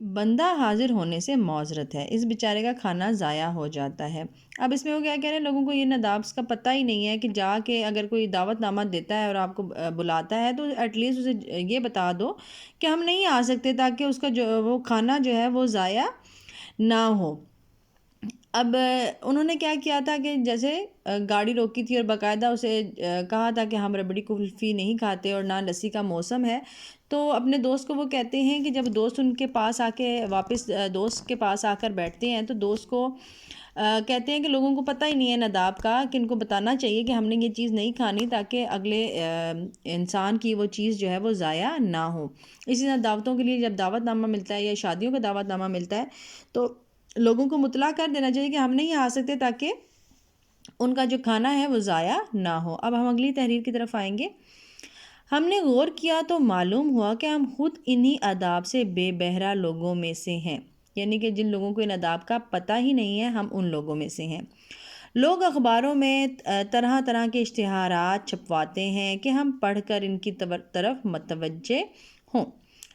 بندہ حاضر ہونے سے معذرت ہے، اس بیچارے کا کھانا ضائع ہو جاتا ہے۔ اب اس میں وہ کیا کہہ رہے ہیں، لوگوں کو یہ نادابس کا پتہ ہی نہیں ہے کہ جا کے اگر کوئی دعوت نامہ دیتا ہے اور آپ کو بلاتا ہے تو ایٹ لیسٹ اسے یہ بتا دو کہ ہم نہیں آ سکتے، تاکہ اس کا جو وہ کھانا جو ہے وہ ضائع نہ ہو۔ اب انہوں نے کیا کیا تھا کہ جیسے گاڑی روکی تھی اور باقاعدہ اسے کہا تھا کہ ہم ربڑی کلفی نہیں کھاتے اور نہ لسی کا موسم ہے، تو اپنے دوست کو وہ کہتے ہیں کہ جب دوست ان کے پاس آ کے واپس دوست کے پاس آ کر بیٹھتے ہیں تو دوست کو کہتے ہیں کہ لوگوں کو پتہ ہی نہیں ہے ناداب کا، کہ ان کو بتانا چاہیے کہ ہم نے یہ چیز نہیں کھانی تاکہ اگلے انسان کی وہ چیز جو ہے وہ ضائع نہ ہو۔ اسی طرح دعوتوں کے لیے جب دعوت نامہ ملتا ہے یا شادیوں کا دعوت نامہ ملتا ہے تو لوگوں کو مطلع کر دینا چاہیے کہ ہم نہیں آ سکتے، تاکہ ان کا جو کھانا ہے وہ ضائع نہ ہو۔ اب ہم اگلی تحریر کی طرف آئیں گے۔ ہم نے غور کیا تو معلوم ہوا کہ ہم خود انہی آداب سے بے بہرہ لوگوں میں سے ہیں، یعنی کہ جن لوگوں کو ان آداب کا پتہ ہی نہیں ہے، ہم ان لوگوں میں سے ہیں۔ لوگ اخباروں میں طرح طرح کے اشتہارات چھپواتے ہیں کہ ہم پڑھ کر ان کی طرف متوجہ ہوں،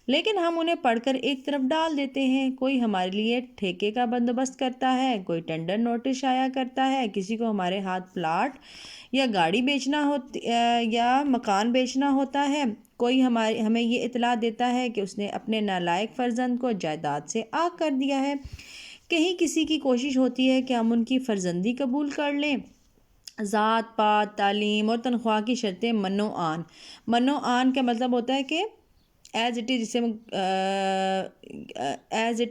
لیکن ہم انہیں پڑھ کر ایک طرف ڈال دیتے ہیں۔ کوئی ہمارے لیے ٹھیکے کا بندوبست کرتا ہے، کوئی ٹینڈر نوٹس شائع کرتا ہے، کسی کو ہمارے ہاتھ پلاٹ یا گاڑی بیچنا یا مکان بیچنا ہوتا ہے، کوئی ہمیں یہ اطلاع دیتا ہے کہ اس نے اپنے نالائق فرزند کو جائیداد سے عاق کر دیا ہے، کہیں کسی کی کوشش ہوتی ہے کہ ہم ان کی فرزندی قبول کر لیں۔ ذات پات، تعلیم اور تنخواہ کی شرطیں منو آن کا مطلب ہوتا ہے کہ ایز اٹ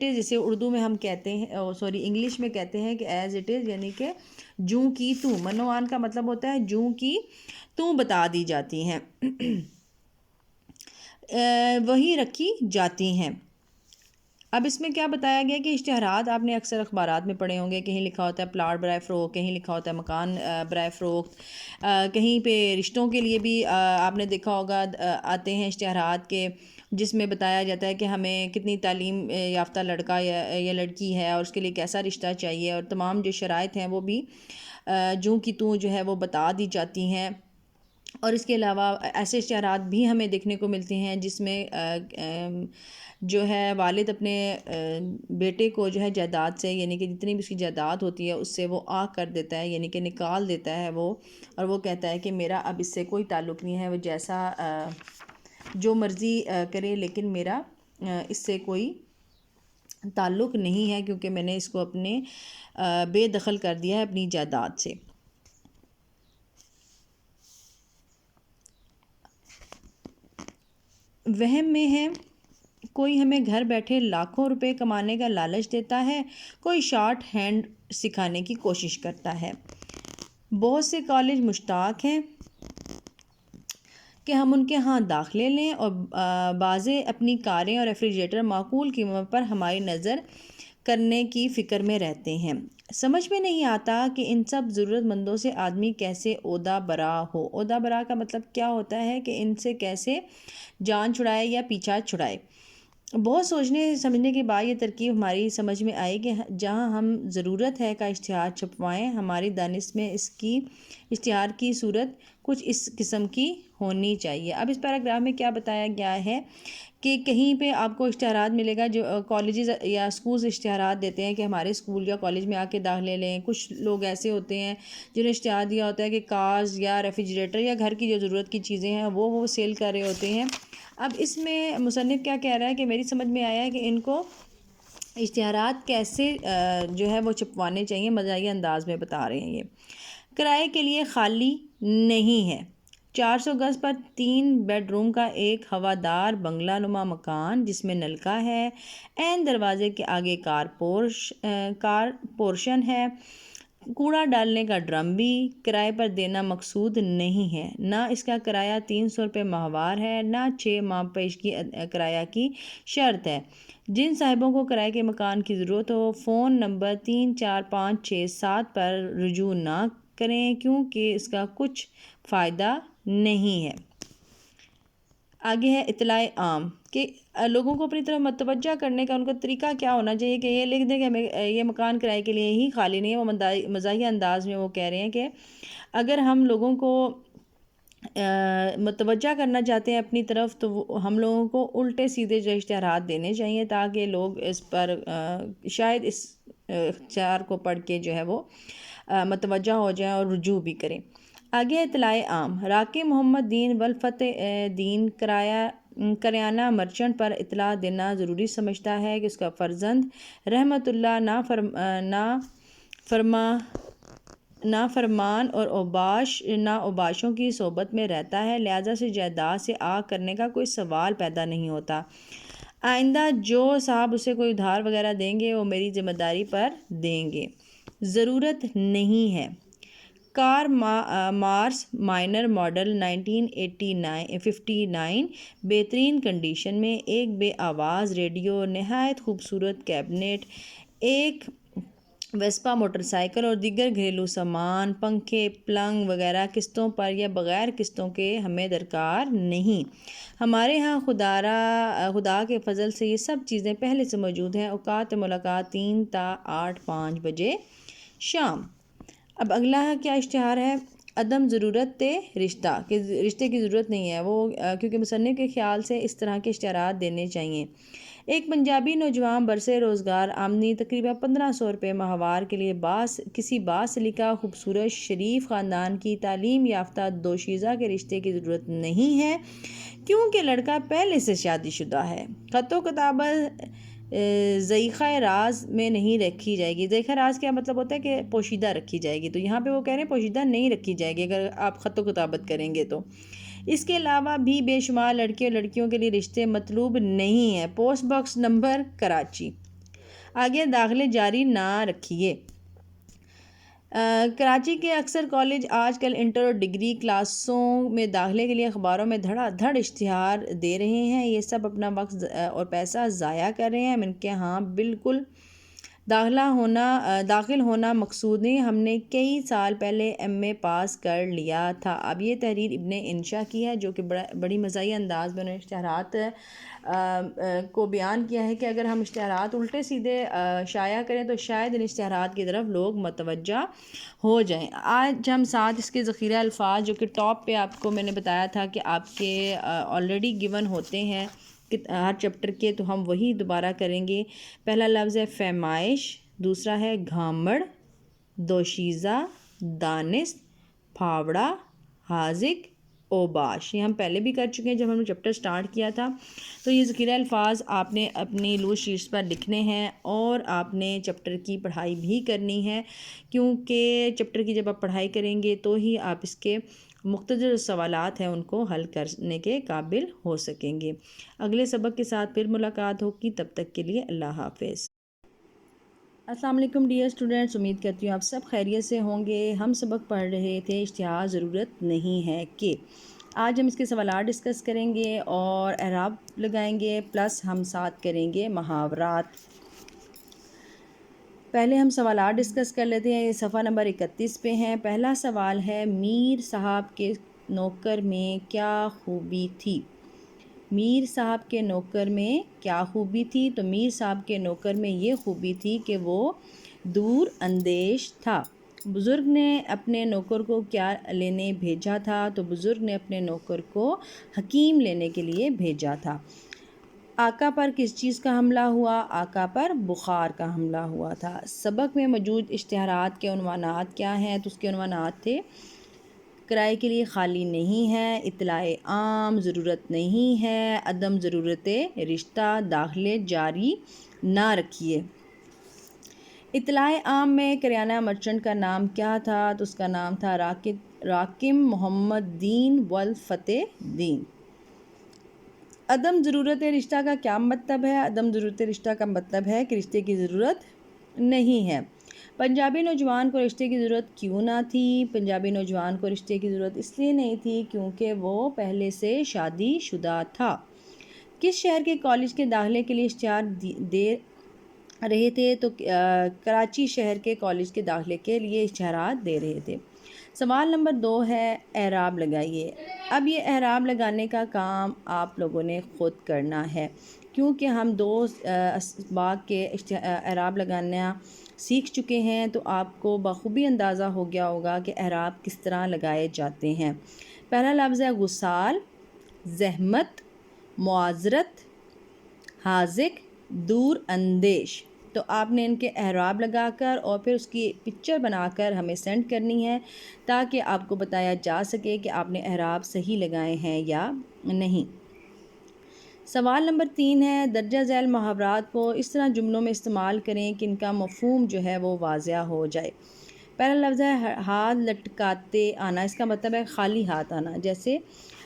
از جسے اردو میں ہم کہتے ہیں، انگلش میں کہتے ہیں کہ ایز اٹ از، یعنی کہ جوں کی توں۔ منو آن کا مطلب ہوتا ہے جوں کی توں بتا دی جاتی ہیں، وہی رکھی جاتی ہیں۔ اب اس میں کیا بتایا گیا کہ اشتہارات آپ نے اکثر اخبارات میں پڑھے ہوں گے، کہیں لکھا ہوتا ہے پلاٹ برائے فروخت، کہیں لکھا ہوتا ہے مکان برائے فروخت، کہیں پہ رشتوں کے لیے بھی آپ نے دیکھا ہوگا آتے ہیں اشتہارات کے، جس میں بتایا جاتا ہے کہ ہمیں کتنی تعلیم یافتہ لڑکا یا لڑکی ہے اور اس کے لیے کیسا رشتہ چاہیے، اور تمام جو شرائط ہیں وہ بھی جوں کی توں جو ہے وہ بتا دی جاتی ہیں۔ اور اس کے علاوہ ایسے اشتہارات بھی ہمیں دیکھنے کو ملتے ہیں جس میں جو ہے والد اپنے بیٹے کو جو ہے جائیداد سے، یعنی کہ جتنی بھی اس کی جائیداد ہوتی ہے اس سے وہ عاق کر دیتا ہے، یعنی کہ نکال دیتا ہے وہ، اور وہ کہتا ہے کہ میرا اب اس سے کوئی تعلق نہیں ہے، وہ جیسا جو مرضی کرے، لیکن میرا اس سے کوئی تعلق نہیں ہے، کیونکہ میں نے اس کو اپنے بے دخل کر دیا ہے اپنی جائیداد سے۔ وہم میں ہے، کوئی ہمیں گھر بیٹھے لاکھوں روپے کمانے کا لالچ دیتا ہے، کوئی شارٹ ہینڈ سکھانے کی کوشش کرتا ہے۔ بہت سے کالج مشتاق ہیں کہ ہم ان کے ہاں داخلے لیں، اور بعضے اپنی کاریں اور ریفریجریٹر معقول قیمت پر ہماری نظر کرنے کی فکر میں رہتے ہیں۔ سمجھ میں نہیں آتا کہ ان سب ضرورت مندوں سے آدمی کیسے عہدہ برا ہو۔ عہدہ برا کا مطلب کیا ہوتا ہے کہ ان سے کیسے جان چھڑائے یا پیچھا چھڑائے۔ بہت سوچنے سمجھنے کے بعد یہ ترکیب ہماری سمجھ میں آئی کہ جہاں ہم ضرورت ہے کا اشتہار چھپوائیں، ہماری دانش میں اس کی اشتہار کی صورت کچھ اس قسم کی ہونی چاہیے۔ اب اس پیراگراف میں کیا بتایا گیا ہے کہ کہیں پہ آپ کو اشتہارات ملے گا، جو کالجز یا سکولز اشتہارات دیتے ہیں کہ ہمارے سکول یا کالج میں آ کے داخلے لیں۔ کچھ لوگ ایسے ہوتے ہیں جنہیں اشتہار دیا ہوتا ہے کہ کارز یا ریفریجریٹر یا گھر کی جو ضرورت کی چیزیں ہیں وہ سیل کر رہے ہوتے ہیں۔ اب اس میں مصنف کیا کہہ رہا ہے کہ میری سمجھ میں آیا ہے کہ ان کو اشتہارات کیسے جو ہے وہ چھپوانے چاہیے، مزاحیہ انداز میں بتا رہے ہیں۔ یہ کرائے کے لیے خالی نہیں ہے، 400 گز پر 3 بیڈ روم کا ایک ہوادار بنگلہ نما مکان جس میں نلکا ہے، عین دروازے کے آگے کار پورشن ہے، کوڑا ڈالنے کا ڈرم بھی کرائے پر دینا مقصود نہیں ہے۔ نہ اس کا کرایہ 300 روپے ماہوار ہے، نہ 6 ماہ پیشگی کرایہ کی شرط ہے۔ جن صاحبوں کو کرائے کے مکان کی ضرورت ہو، فون نمبر 34567 پر رجوع نہ کریں، کیونکہ اس کا کچھ فائدہ نہیں ہے۔ آگے ہے اطلاع عام، کہ لوگوں کو اپنی طرف متوجہ کرنے کا ان کا طریقہ کیا ہونا چاہیے کہ یہ لکھ دیں کہ ہمیں یہ مکان کرائے کے لیے ہی خالی نہیں ہے۔ وہ مزاحیہ انداز میں وہ کہہ رہے ہیں کہ اگر ہم لوگوں کو متوجہ کرنا چاہتے ہیں اپنی طرف، تو ہم لوگوں کو الٹے سیدھے جو اشتہارات دینے چاہیے تاکہ لوگ اس پر شاید اس اختصار کو پڑھ کے جو ہے وہ متوجہ ہو جائیں اور رجوع بھی کریں۔ آگے اطلاع عام، راکب محمد دین والفتح دین کریانہ مرچنٹ پر اطلاع دینا ضروری سمجھتا ہے کہ اس کا فرزند رحمت اللہ نافرمان اور اوباشوں کی صحبت میں رہتا ہے، لہٰذا سے جائیداد سے آگ کرنے کا کوئی سوال پیدا نہیں ہوتا۔ آئندہ جو صاحب اسے کوئی ادھار وغیرہ دیں گے وہ میری ذمہ داری پر دیں گے، ضرورت نہیں ہے۔ کار مارس مائنر ماڈل 1959 بہترین کنڈیشن میں، ایک بے آواز ریڈیو، نہایت خوبصورت کیبنٹ، ایک ویسپا موٹر سائیکل اور دیگر گھریلو سامان، پنکھے، پلنگ وغیرہ قسطوں پر یا بغیر قسطوں کے ہمیں درکار نہیں۔ ہمارے ہاں خدا کے فضل سے یہ سب چیزیں پہلے سے موجود ہیں۔ اوقات ملاقات 3 تا 8 5 بجے شام۔ اب اگلا کیا اشتہار ہے؟ عدم ضرورت رشتہ، کہ رشتے کی ضرورت نہیں ہے وہ، کیونکہ مصنف کے خیال سے اس طرح کے اشتہارات دینے چاہیے۔ ایک پنجابی نوجوان برسر روزگار آمدنی تقریباً 1500 روپے ماہوار کے لیے کسی باسلیقہ خوبصورت شریف خاندان کی تعلیم یافتہ دوشیزہ کے رشتے کی ضرورت نہیں ہے، کیونکہ لڑکا پہلے سے شادی شدہ ہے۔ خط و کتابت ذائقہ راز میں نہیں رکھی جائے گی۔ ذائقہ راز کیا مطلب ہوتا ہے کہ پوشیدہ رکھی جائے گی، تو یہاں پہ وہ کہہ رہے ہیں پوشیدہ نہیں رکھی جائے گی اگر آپ خط و کتابت کریں گے تو۔ اس کے علاوہ بھی بے شمار لڑکے اور لڑکیوں کے لیے رشتے مطلوب نہیں ہیں۔ Post box number Karachi. آگے داخلے جاری نہ رکھیے۔ کراچی کے اکثر کالج آج کل انٹر اور ڈگری کلاسوں میں داخلے کے لیے اخباروں میں دھڑا دھڑ اشتہار دے رہے ہیں۔ یہ سب اپنا وقت اور پیسہ ضائع کر رہے ہیں۔ ان کے ہاں بالکل داخل ہونا مقصود نہیں۔ ہم نے کئی سال پہلے ایم اے پاس کر لیا تھا۔ اب یہ تحریر ابن انشا کی ہے، جو کہ بڑی مزاحیہ انداز میں انہوں نے اشتہارات کو بیان کیا ہے کہ اگر ہم اشتہارات الٹے سیدھے شائع کریں تو شاید ان اشتہارات کی طرف لوگ متوجہ ہو جائیں۔ آج ہم ساتھ اس کے ذخیرہ الفاظ، جو کہ ٹاپ پہ آپ کو میں نے بتایا تھا کہ آپ کے آلریڈی گیون ہوتے ہیں ہر چیپٹر کے، تو ہم وہی دوبارہ کریں گے۔ پہلا لفظ ہے فیمائش، دوسرا ہے گھامڑ، دوشیزہ، دانست، پھاوڑا، حاذق، اوباش۔ یہ ہم پہلے بھی کر چکے ہیں جب ہم نے چیپٹر سٹارٹ کیا تھا۔ تو یہ ذخیرہ الفاظ آپ نے اپنی لوز شیٹس پر لکھنے ہیں اور آپ نے چیپٹر کی پڑھائی بھی کرنی ہے، کیونکہ چیپٹر کی جب آپ پڑھائی کریں گے تو ہی آپ اس کے مختصر سوالات ہیں ان کو حل کرنے کے قابل ہو سکیں گے۔ اگلے سبق کے ساتھ پھر ملاقات ہوگی، تب تک کے لیے اللہ حافظ۔ السلام علیکم ڈیئر اسٹوڈنٹس، امید کرتی ہوں آپ سب خیریت سے ہوں گے۔ ہم سبق پڑھ رہے تھے اشتہار ضرورت نہیں ہے کہ۔ آج ہم اس کے سوالات ڈسکس کریں گے اور اعراب لگائیں گے، پلس ہم ساتھ کریں گے محاورات۔ پہلے ہم سوالات ڈسکس کر لیتے ہیں۔ یہ صفحہ نمبر 31 پہ ہیں۔ پہلا سوال ہے، میر صاحب کے نوکر میں کیا خوبی تھی؟ میر صاحب کے نوکر میں کیا خوبی تھی؟ تو میر صاحب کے نوکر میں یہ خوبی تھی کہ وہ دور اندیش تھا۔ بزرگ نے اپنے نوکر کو کیا لینے بھیجا تھا؟ تو بزرگ نے اپنے نوکر کو حکیم لینے کے لیے بھیجا تھا۔ آقا پر کس چیز کا حملہ ہوا؟ آقا پر بخار کا حملہ ہوا تھا۔ سبق میں موجود اشتہارات کے عنوانات کیا ہیں؟ تو اس کے عنوانات تھے، کرائے کے لیے خالی نہیں ہے، اطلاع عام، ضرورت نہیں ہے، عدم ضرورت رشتہ، داخلے جاری نہ رکھیے۔ اطلاع عام میں کریانہ مرچنٹ کا نام کیا تھا؟ تو اس کا نام تھا راکب محمد دین والفتح دین۔ عدم ضرورت رشتہ کا کیا مطلب ہے؟ عدم ضرورت رشتہ کا مطلب ہے کہ رشتے کی ضرورت نہیں ہے۔ پنجابی نوجوان کو رشتے کی ضرورت کیوں نہ تھی؟ پنجابی نوجوان کو رشتے کی ضرورت اس لیے نہیں تھی کیونکہ وہ پہلے سے شادی شدہ تھا۔ کس شہر کے کالج کے داخلے کے لیے اشتہار دے رہے تھے؟ تو کراچی شہر کے کالج کے داخلے کے لیے اشتہارات دے رہے تھے۔ سوال نمبر 2 ہے، اعراب لگائیے۔ اب یہ اعراب لگانے کا کام آپ لوگوں نے خود کرنا ہے، کیونکہ ہم 2 اسباق کے اعراب لگانا سیکھ چکے ہیں، تو آپ کو بخوبی اندازہ ہو گیا ہوگا کہ اعراب کس طرح لگائے جاتے ہیں۔ پہلا لفظ ہے غسال، زحمت، معذرت، حاذق، دور اندیش۔ تو آپ نے ان کے اعراب لگا کر اور پھر اس کی پکچر بنا کر ہمیں سینڈ کرنی ہے تاکہ آپ کو بتایا جا سکے کہ آپ نے اعراب صحیح لگائے ہیں یا نہیں۔ سوال نمبر 3 ہے، درجہ ذیل محاورات کو اس طرح جملوں میں استعمال کریں کہ ان کا مفہوم جو ہے وہ واضح ہو جائے۔ پہلا لفظ ہے ہاتھ لٹکاتے آنا، اس کا مطلب ہے خالی ہاتھ آنا۔ جیسے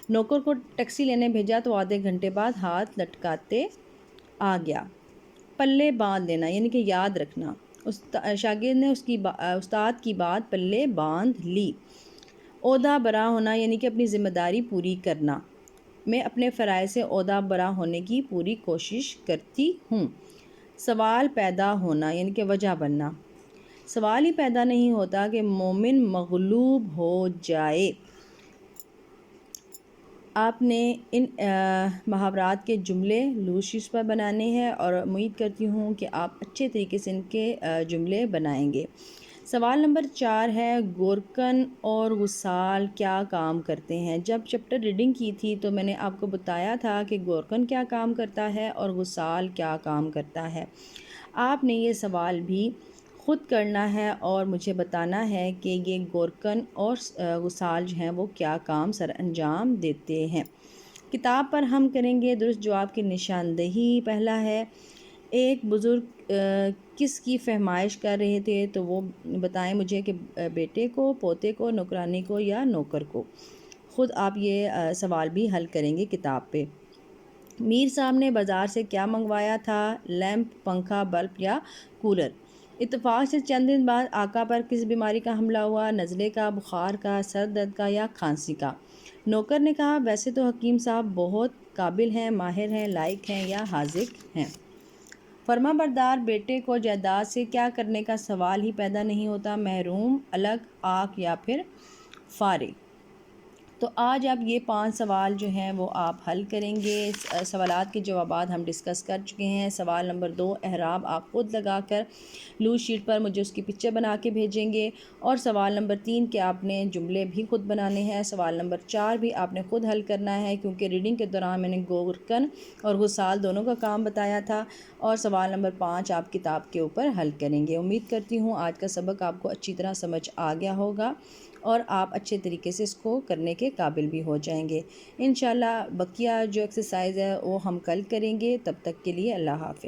نوکر کو ٹیکسی لینے بھیجا تو آدھے گھنٹے بعد ہاتھ لٹکاتے آ گیا۔ پلے باندھ لینا یعنی کہ یاد رکھنا، شاگرد نے استاد کی بات پلے باندھ لی۔ عہدہ برا ہونا یعنی کہ اپنی ذمہ داری پوری کرنا، میں اپنے فرائض سے عہدہ برا ہونے کی پوری کوشش کرتی ہوں۔ سوال پیدا ہونا یعنی کہ وجہ بننا، سوال ہی پیدا نہیں ہوتا کہ مومن مغلوب ہو جائے۔ آپ نے ان محاورات کے جملے لوز شیٹس پر بنانے ہیں اور امید کرتی ہوں کہ آپ اچھے طریقے سے ان کے جملے بنائیں گے۔ سوال نمبر 4 ہے، گورکن اور غسال کیا کام کرتے ہیں؟ جب چیپٹر ریڈنگ کی تھی تو میں نے آپ کو بتایا تھا کہ گورکن کیا کام کرتا ہے اور غسال کیا کام کرتا ہے۔ آپ نے یہ سوال بھی خود کرنا ہے اور مجھے بتانا ہے کہ یہ گورکن اور غسال جو ہیں وہ کیا کام سر انجام دیتے ہیں۔ کتاب پر ہم کریں گے درست جواب کی نشاندہی۔ پہلا ہے، ایک بزرگ کس کی فہمائش کر رہے تھے؟ تو وہ بتائیں مجھے کہ بیٹے کو، پوتے کو، نوکرانی کو یا نوکر کو۔ خود آپ یہ سوال بھی حل کریں گے کتاب پہ۔ میر صاحب نے بازار سے کیا منگوایا تھا؟ لیمپ، پنکھا، بلب یا کولر۔ اتفاق سے چند دن بعد آقا پر کس بیماری کا حملہ ہوا؟ نزلے کا، بخار کا، سر درد کا یا کھانسی کا۔ نوکر نے کہا، ویسے تو حکیم صاحب بہت قابل ہیں، ماہر ہیں، لائق ہیں یا حاذق ہیں۔ فرما بردار بیٹے کو جائیداد سے کیا کرنے کا سوال ہی پیدا نہیں ہوتا؟ محروم، الگ، آنکھ یا پھر فارغ۔ تو آج آپ یہ 5 سوال جو ہیں وہ آپ حل کریں گے۔ سوالات کے جوابات ہم ڈسکس کر چکے ہیں۔ سوال نمبر 2 اعراب آپ خود لگا کر لوز شیٹ پر مجھے اس کی پکچر بنا کے بھیجیں گے، اور سوال نمبر 3 کے آپ نے جملے بھی خود بنانے ہیں۔ سوال نمبر 4 بھی آپ نے خود حل کرنا ہے کیونکہ ریڈنگ کے دوران میں نے گورکن اور غسال دونوں کا کام بتایا تھا، اور سوال نمبر 5 آپ کتاب کے اوپر حل کریں گے۔ امید کرتی ہوں آج کا سبق آپ کو اچھی طرح سمجھ آ گیا ہوگا اور آپ اچھے طریقے سے اس کو کرنے کے قابل بھی ہو جائیں گے۔ انشاءاللہ بقیہ جو ایکسرسائز ہے وہ ہم کل کریں گے۔ تب تک کے لیے اللہ حافظ۔